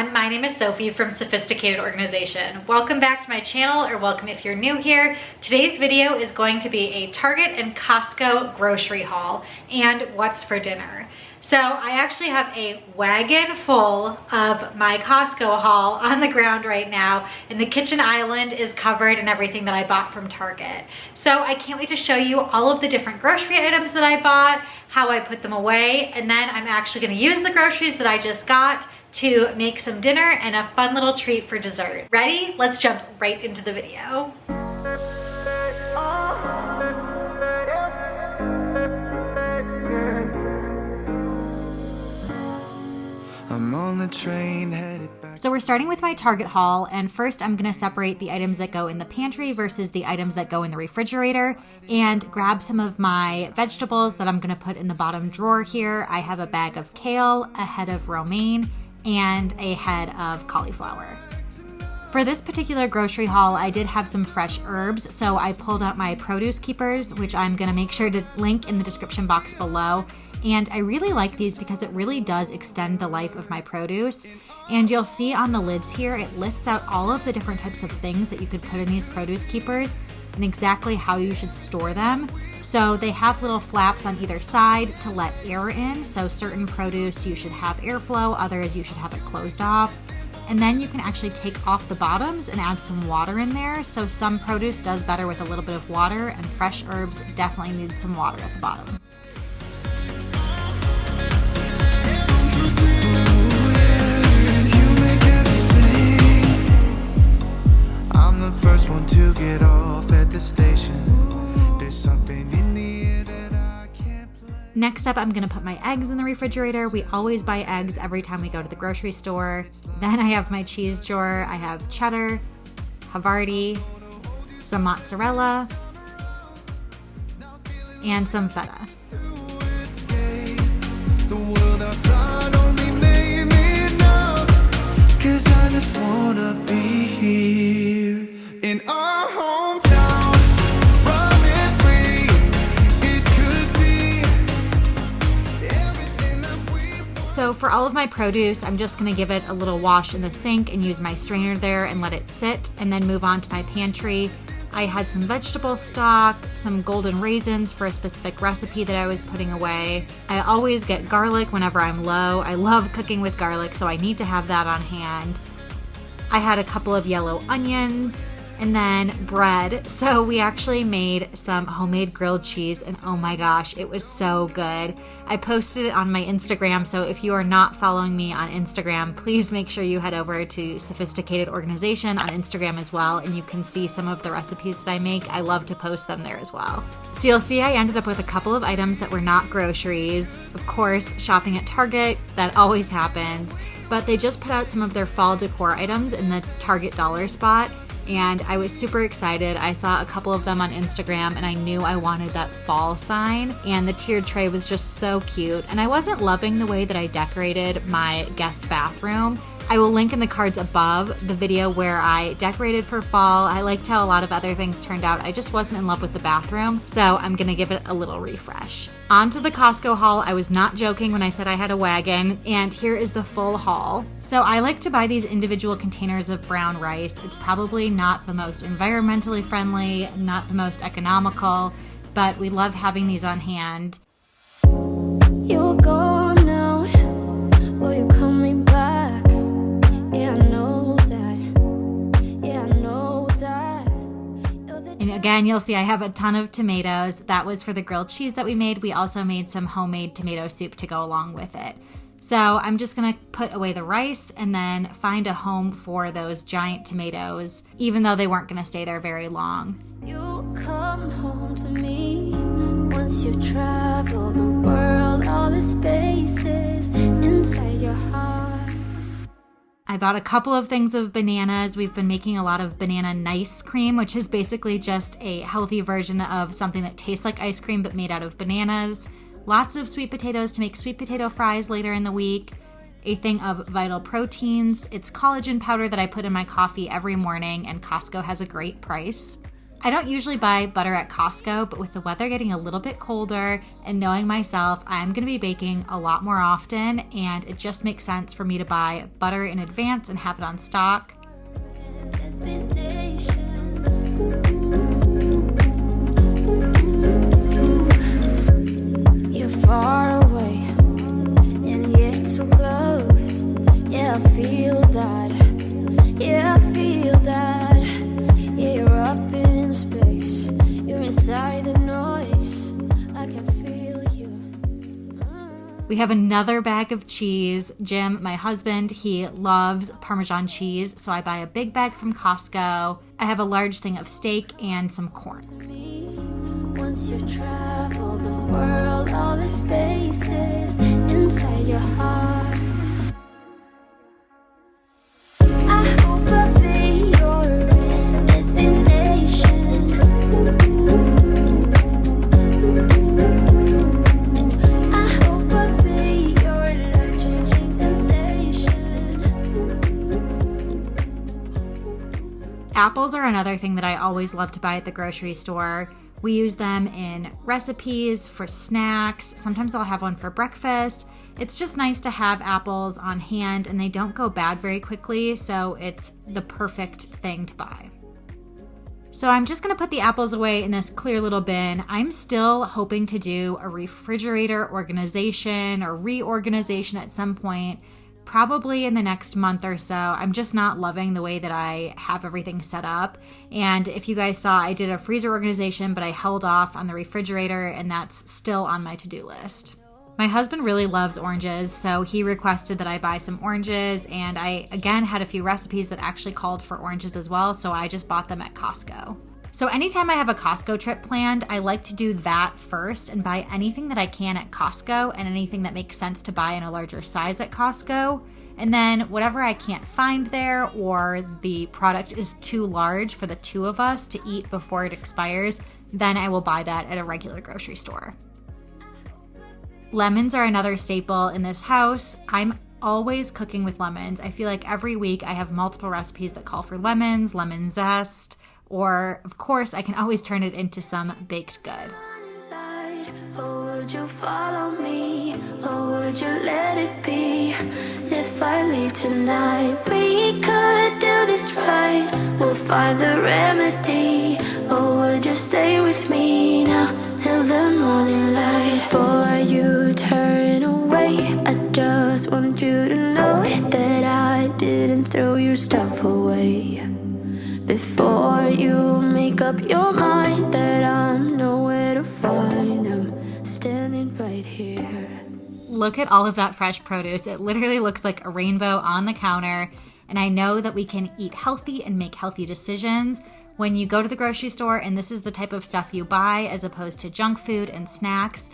everyone, my name is Sophie from Sophisticated Organization. Welcome back to my channel, or welcome if you're new here. Today's video is going to be a Target and Costco grocery haul and what's for dinner. So I actually have a wagon full of my Costco haul on the ground right now, and the kitchen island is covered in everything that I bought from Target. So I can't wait to show you all of the different grocery items that I bought, how I put them away, and then I'm actually gonna use the groceries that I just got to make some dinner and a fun little treat for dessert. Ready? Let's jump right into the video. I'm on the train headed back. So we're starting with my Target haul, and first I'm gonna separate the items that go in the pantry versus the items that go in the refrigerator and grab some of my vegetables that I'm gonna put in the bottom drawer here. I have a bag of kale, a head of romaine, and a head of cauliflower. For this particular grocery haul, I did have some fresh herbs, so I pulled out my produce keepers, which I'm gonna make sure to link in the description box below. And I really like these because it really does extend the life of my produce. And you'll see on the lids here, it lists out all of the different types of things that you could put in these produce keepers and exactly how you should store them. So they have little flaps on either side to let air in. So certain produce you should have airflow, others you should have it closed off. And then you can actually take off the bottoms and add some water in there. So some produce does better with a little bit of water, and fresh herbs definitely need some water at the bottom. I'm the first one to get off at the station. There's something in the air that I can't play. Next up, I'm gonna put my eggs in the refrigerator. We always buy eggs every time we go to the grocery store. Then I have my cheese jar. I have cheddar, Havarti, some mozzarella, and some feta. To escape the world outside only made me numb. 'Cause I just wanna be here in our hometown, running free. It could be everything that we want. So for all of my produce, I'm just gonna give it a little wash in the sink and use my strainer there and let it sit, and then move on to my pantry. I had some vegetable stock, some golden raisins for a specific recipe that I was putting away. I always get garlic whenever I'm low. I love cooking with garlic, so I need to have that on hand. I had a couple of yellow onions, and then bread. So we actually made some homemade grilled cheese, and oh my gosh, it was so good. I posted it on my Instagram, so if you are not following me on Instagram, please make sure you head over to Sophisticated Organization on Instagram as well, and you can see some of the recipes that I make. I love to post them there as well. So you'll see I ended up with a couple of items that were not groceries. Of course, shopping at Target, that always happens, but they just put out some of their fall decor items in the Target dollar spot, and I was super excited. I saw a couple of them on Instagram, and I knew I wanted that fall sign, and the tiered tray was just so cute. And I wasn't loving the way that I decorated my guest bathroom. I will link in the cards above the video where I decorated for fall. I liked how a lot of other things turned out. I just wasn't in love with the bathroom, so I'm gonna give it a little refresh. On to the Costco haul. I was not joking when I said I had a wagon, and here is the full haul. So I like to buy these individual containers of brown rice. It's probably not the most environmentally friendly, not the most economical, but we love having these on hand. You're gone now. Will you call me back? Yeah, I know that. Yeah, I know that. And again, you'll see I have a ton of tomatoes. That was for the grilled cheese that we made. We also made some homemade tomato soup to go along with it. So I'm just gonna put away the rice and then find a home for those giant tomatoes, even though they weren't gonna stay there very long. You come home to me once you travel the world, all the spaces inside your heart. I bought a couple of things of bananas. We've been making a lot of banana nice cream, which is basically just a healthy version of something that tastes like ice cream but made out of bananas. Lots of sweet potatoes to make sweet potato fries later in the week. A thing of Vital Proteins. It's collagen powder that I put in my coffee every morning, and Costco has a great price. I don't usually buy butter at Costco, but with the weather getting a little bit colder and knowing myself, I'm going to be baking a lot more often, and it just makes sense for me to buy butter in advance and have it on stock. You're far away, and yet so close. Yeah, I feel that. Yeah, I feel that. Yeah, you're up in space. You're inside the noise. I can feel you. We have another bag of cheese. Jim, my husband, he loves Parmesan cheese, so I buy a big bag from Costco. I have a large thing of steak and some corn. Once you've traveled the world, all the spaces inside your heart. I hope I'll be your destination. I hope I'll be your life-changing sensation. Apples are another thing that I always love to buy at the grocery store. We use them in recipes, for snacks. Sometimes I'll have one for breakfast. It's just nice to have apples on hand, and they don't go bad very quickly, so it's the perfect thing to buy. So I'm just going to put the apples away in this clear little bin. I'm still hoping to do a refrigerator organization or reorganization at some point, probably in the next month or so. I'm just not loving the way that I have everything set up. And if you guys saw, I did a freezer organization, but I held off on the refrigerator, and that's still on my to-do list. My husband really loves oranges, so he requested that I buy some oranges, and I, again, had a few recipes that actually called for oranges as well, so I just bought them at Costco. So anytime I have a Costco trip planned, I like to do that first and buy anything that I can at Costco and anything that makes sense to buy in a larger size at Costco. And then whatever I can't find there, or the product is too large for the two of us to eat before it expires, then I will buy that at a regular grocery store. Lemons are another staple in this house. I'm always cooking with lemons. I feel like every week I have multiple recipes that call for lemons, lemon zest, or of course I can always turn it into some baked good. Or would you follow me? Or would you let it be? If I leave tonight, we could do this right. We'll find the remedy. Or would you stay with me now till the morning light? Before you turn away, I just want you to know that I didn't throw your stuff away. Before you make up your mind that I'm nowhere to find, I'm standing right here. Look at all of that fresh produce. It literally looks like a rainbow on the counter. And I know that we can eat healthy and make healthy decisions when you go to the grocery store and this is the type of stuff you buy as opposed to junk food and snacks.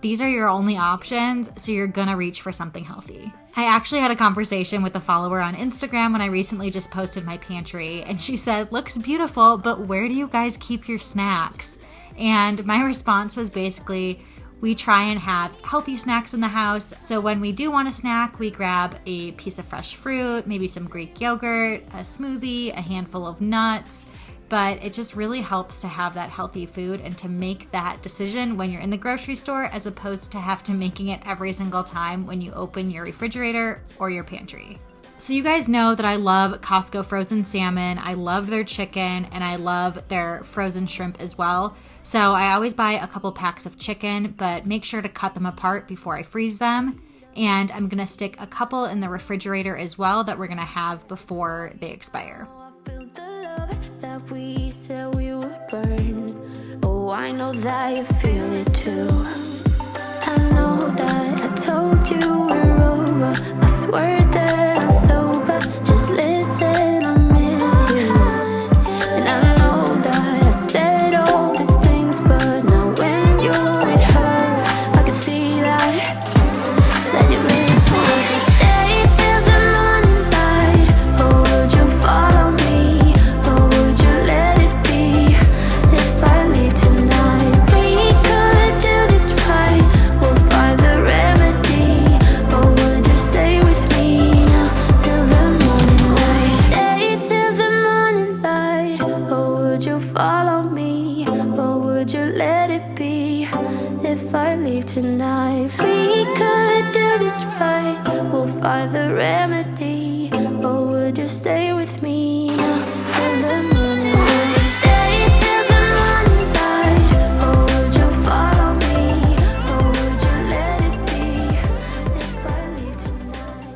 These are your only options, so you're gonna reach for something healthy. I actually had a conversation with a follower on Instagram when I recently just posted my pantry, and she said, "Looks beautiful, but where do you guys keep your snacks?" And my response was basically, we try and have healthy snacks in the house. So when we do want a snack, we grab a piece of fresh fruit, maybe some Greek yogurt, a smoothie, a handful of nuts. But it just really helps to have that healthy food and to make that decision when you're in the grocery store as opposed to have to making it every single time when you open your refrigerator or your pantry. So you guys know that I love Costco frozen salmon. I love their chicken, and I love their frozen shrimp as well. So I always buy a couple packs of chicken, but make sure to cut them apart before I freeze them. And I'm gonna stick a couple in the refrigerator as well that we're gonna have before they expire. That we said we would burn. Oh, I know that you feel it too. I know that I told you we're over. I swear that I'm sober. Just listen, I miss you. And I know that I said all these things, but now when you're with her, I can see that you miss me. Would you stay till the morning light? Or would you follow me? Or would you let it be? If I leave tonight, we could do this right. We'll find the remedy. Or would you stay with me follow me, or would you let it be? If I leave tonight, we could do this right. We'll find the remedy, or would you stay with me now till the morning? Would you stay till the morning light, or would you follow me, or would you let it be? If I leave tonight.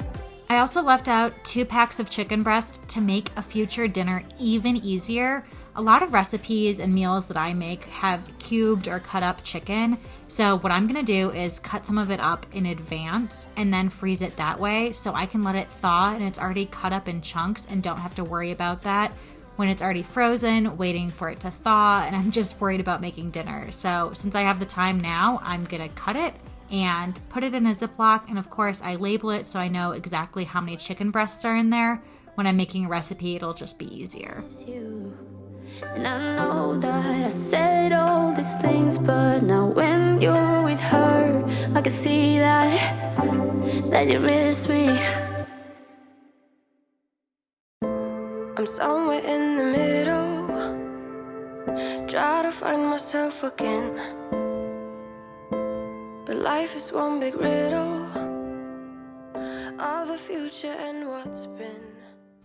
I also left out 2 packs of chicken breast to make a future dinner even easier. A lot of recipes and meals that I make have cubed or cut up chicken. So what I'm gonna do is cut some of it up in advance and then freeze it that way so I can let it thaw and it's already cut up in chunks and don't have to worry about that when it's already frozen, waiting for it to thaw, and I'm just worried about making dinner. So since I have the time now, I'm gonna cut it and put it in a Ziploc, and of course I label it so I know exactly how many chicken breasts are in there. When I'm making a recipe, it'll just be easier. And I know that I said all these things, but now when you're with her, I can see that you miss me. I'm somewhere in the middle, try to find myself again, but life is one big riddle of the future and what's been.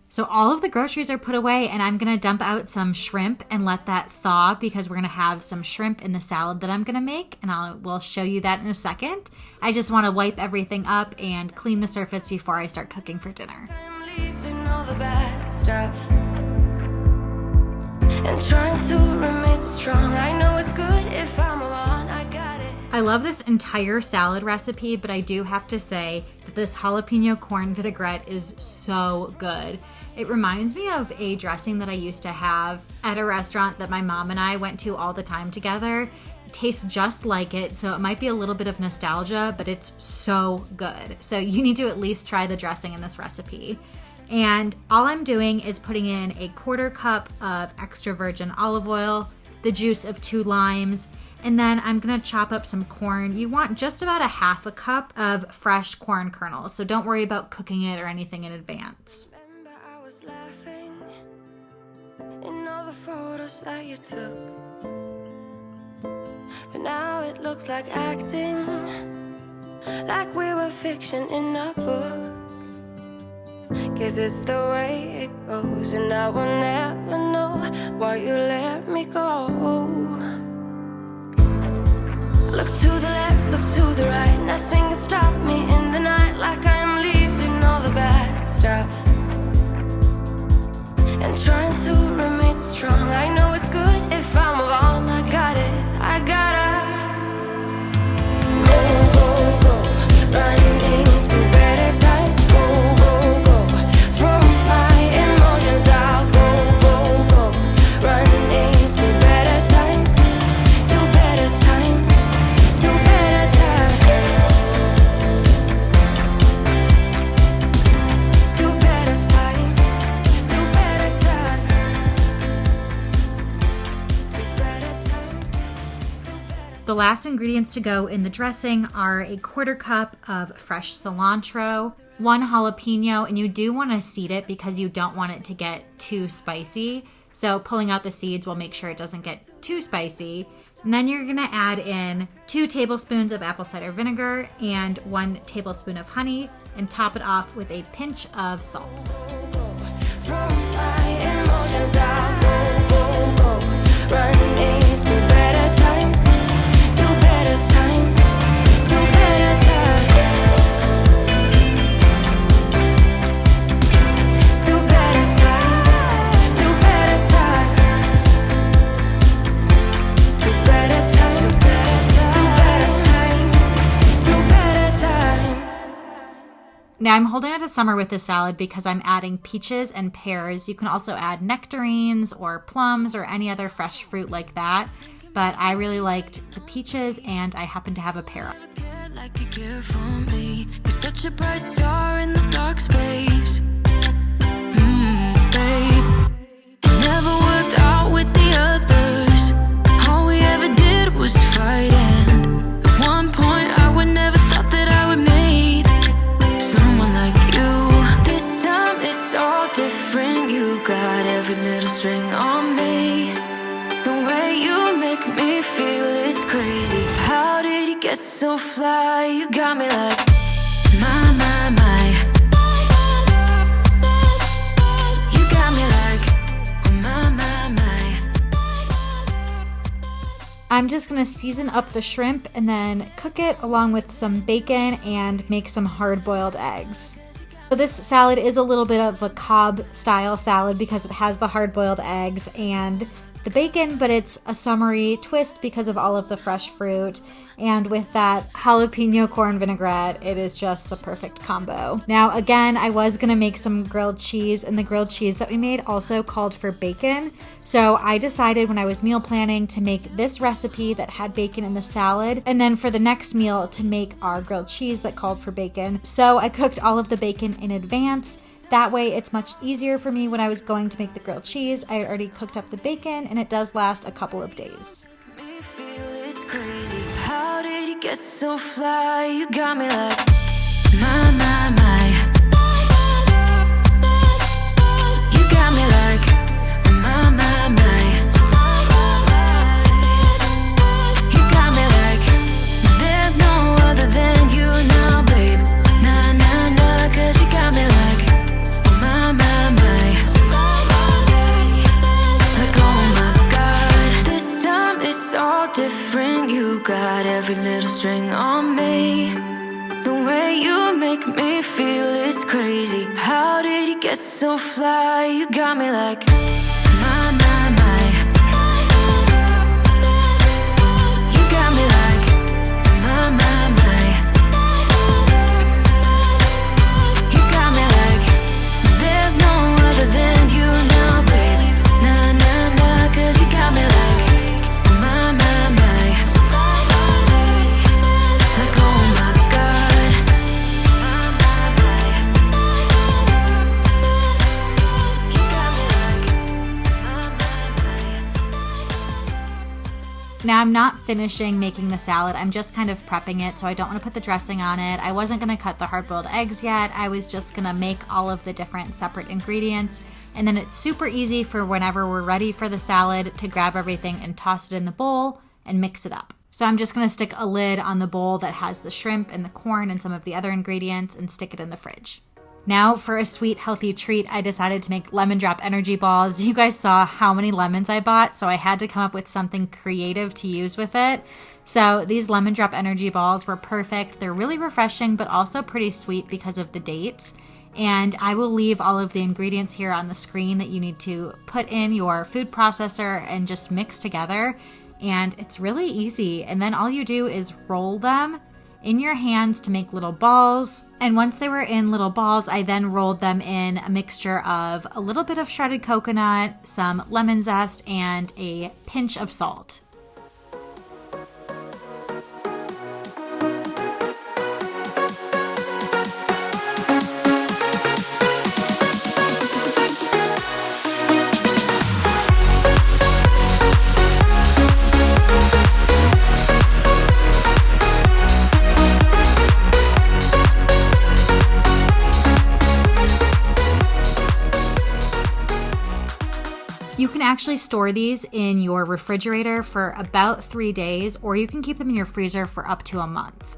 So all of the groceries are put away, and I'm gonna dump out some shrimp and let that thaw because we're gonna have some shrimp in the salad that I'm gonna make, and we'll show you that in a second. I just wanna wipe everything up and clean the surface before I start cooking for dinner. I'm leaving all the bad stuff and trying to remain so strong. I know it's good if I'm alone, I got it. I love this entire salad recipe, but I do have to say that this jalapeno corn vinaigrette is so good. It reminds me of a dressing that I used to have at a restaurant that my mom and I went to all the time together. It tastes just like it, so it might be a little bit of nostalgia, but it's so good. So you need to at least try the dressing in this recipe. And all I'm doing is putting in a 1/4 cup of extra virgin olive oil, the juice of 2 limes, and then I'm gonna chop up some corn. You want just about a 1/2 cup of fresh corn kernels, so don't worry about cooking it or anything in advance. Remember I was laughing in all the photos that you took, but now it looks like acting, like we were fiction in a book. Guess it's the way it goes, and I will never know why you let me go. Look to the left, look to the right, nothing can stop me in the night, like I am leaving all the bad stuff and trying to remain so strong. I know it's good if I'm alone, I got it, I gotta go, running to better times, go, from my emotions I'll go, running to better times, to better times. The last ingredients to go in the dressing are a 1/4 cup of fresh cilantro, 1 jalapeno, and you do want to seed it because you don't want it to get too spicy. So pulling out the seeds will make sure it doesn't get too spicy. And then you're gonna add in 2 tablespoons of apple cider vinegar and 1 tablespoon of honey, and top it off with a pinch of salt. From my emotions I'll go, running to better times, to better times, to better times, to better times, to better times, to better times, to better times, to better times. Now I'm holding on to summer with this salad because I'm adding peaches and pears. You can also add nectarines or plums or any other fresh fruit like that. But I really liked the peaches and I happen to have a pear. Like you care for me. You're such a bright star in the dark space. Babe, it never worked out with the others. All we ever did was fight, and at one point I would never thought that I would meet someone like you. This time it's all different. You got every little string on me. crazy. How did you get so fly? You got me like, my, my, my. You got me like, my, my, my. I'm just gonna season up the shrimp and then cook it along with some bacon and make some hard-boiled eggs. So this salad is a little bit of a Cobb style salad because it has the hard-boiled eggs and the bacon, but it's a summery twist because of all of the fresh fruit. And with that jalapeno corn vinaigrette, it is just the perfect combo. Now, again, I was gonna make some grilled cheese, and the grilled cheese that we made also called for bacon. So I decided when I was meal planning to make this recipe that had bacon in the salad, and then for the next meal to make our grilled cheese that called for bacon. So I cooked all of the bacon in advance. That way it's much easier for me when I was going to make the grilled cheese. I had already cooked up the bacon, and it does last a couple of days. Me feel it's crazy. How did you get so fly? You got me like, my, my, my. You got me like, my, my, my. You got me like, there's no other than you now, babe. Nah, nah, nah, 'cause you got me like, my, my, my. Like, oh my God, this time it's all different. You got every little string on me. The way you make me feel is crazy. How did you get so fly? You got me like, my, my, my. You got me like, my, my, my. You got me like, there's no other than you now, baby. Nah, nah, nah, 'cause you got me like, my, my, my. Like, oh my God. My, my, my. You got me like, my, my, my. Now I'm not finishing making the salad, I'm just kind of prepping it, so I don't want to put the dressing on it. I wasn't going to cut the hard-boiled eggs yet, I was just going to make all of the different separate ingredients, and then it's super easy for whenever we're ready for the salad to grab everything and toss it in the bowl and mix it up. So I'm just going to stick a lid on the bowl that has the shrimp and the corn and some of the other ingredients and stick it in the fridge. Now for a sweet, healthy treat, I decided to make lemon drop energy balls. You guys saw how many lemons I bought, so I had to come up with something creative to use with it. So these lemon drop energy balls were perfect. They're really refreshing, but also pretty sweet because of the dates. And I will leave all of the ingredients here on the screen that you need to put in your food processor and just mix together. And it's really easy. And then all you do is roll them in your hands to make little balls. And once they were in little balls, I then rolled them in a mixture of a little bit of shredded coconut, some lemon zest, and a pinch of salt. You can actually store these in your refrigerator for about 3 days, or you can keep them in your freezer for up to a month.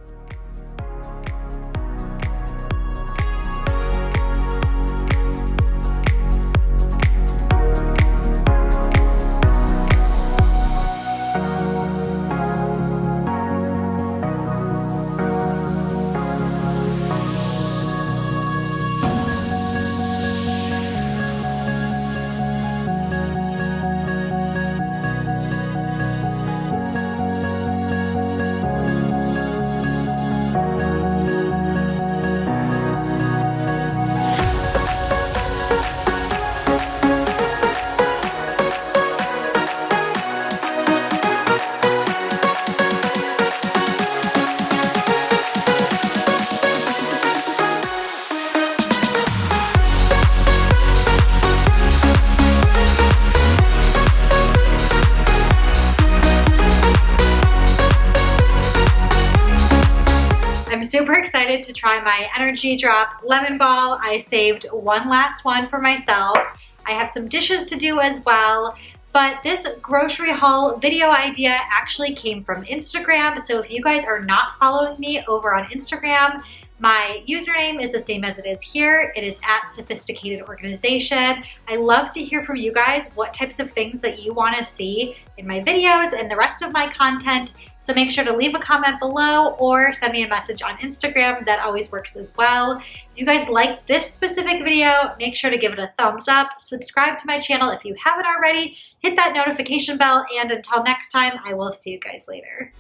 Super excited to try my energy drop lemon ball. I saved one last one for myself. I have some dishes to do as well, But this grocery haul video idea actually came from Instagram. So if you guys are not following me over on Instagram, my username is the same as it is here. It is @sophisticated-organization. I love to hear from you guys what types of things that you want to see in my videos and the rest of my content. So make sure to leave a comment below or send me a message on Instagram. That always works as well. If you guys like this specific video, make sure to give it a thumbs up. Subscribe to my channel if you haven't already. Hit that notification bell, and until next time, I will see you guys later.